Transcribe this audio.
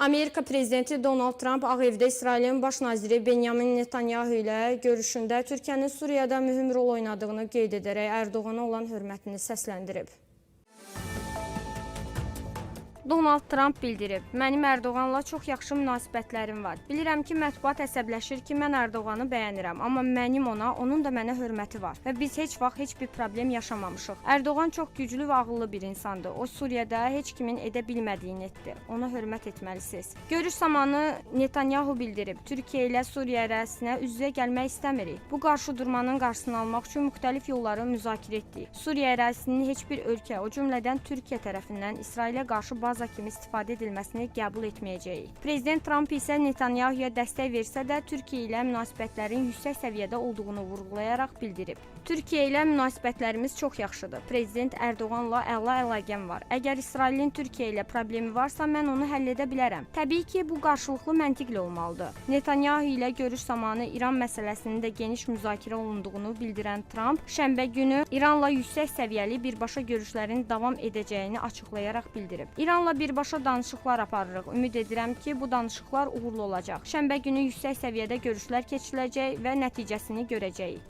Amerika prezidenti Donald Trump Ağ Evdə İsrailin baş naziri Benyamin Netanyahu ilə görüşündə Türkiyənin Suriyada mühüm rol oynadığını qeyd edərək Ərdoğana olan hörmətini səsləndirib. Donald Trump bildirib, mənim Ərdoğanla çox yaxşı münasibətlərim var. Bilirəm ki, mətbuat əsəbləşir ki, mən Ərdoğanı bəyənirəm, amma mənim ona, onun da mənə hörməti var və biz heç vaxt heç bir problem yaşamamışıq. Ərdoğan çox güclü və ağıllı bir insandır. O Suriyada heç kimin edə bilmədiyini etdi. Ona hörmət etməlisiniz. Görüş zamanı Netanyahu bildirib, Türkiyə ilə Suriya ərazisinə üz-üzə gəlmək istəmirik. Bu qarşıdurmanın qarşısını almaq üçün müxtəlif yolları müzakirə etdik. Suriya ərazisinin heç bir ölkə, o cümlədən Türkiyə tərəfindən İsrailə qarşı baza kimi istifadə edilməsini qəbul etməyəcəyik. Prezident Trump isə Netanyahuya dəstək versə də Türkiyə ilə münasibətlərin yüksək səviyyədə olduğunu vurğulayaraq bildirib. Türkiyə ilə münasibətlərimiz çox yaxşıdır. Prezident Ərdoğanla əla əlaqəm var. Əgər İsrailin Türkiyə ilə problemi varsa, mən onu həll edə bilərəm. Təbii ki, bu qarşılıqlı məntiqli olmalıdır. Netanyahu ilə görüş zamanı İran məsələsinin də geniş müzakirə olunduğunu bildirən Trump, şənbə günü İranla yüksək səviyyəli birbaşa görüşlərin davam edəcəyini açıqlayaraq bildirib. İranla birbaşa danışıqlar aparırıq. Ümid edirəm ki, bu danışıqlar uğurlu olacaq. Şənbə günü yüksək səviyyədə görüşlər keçiriləcək və nəticəsini görəcəyik.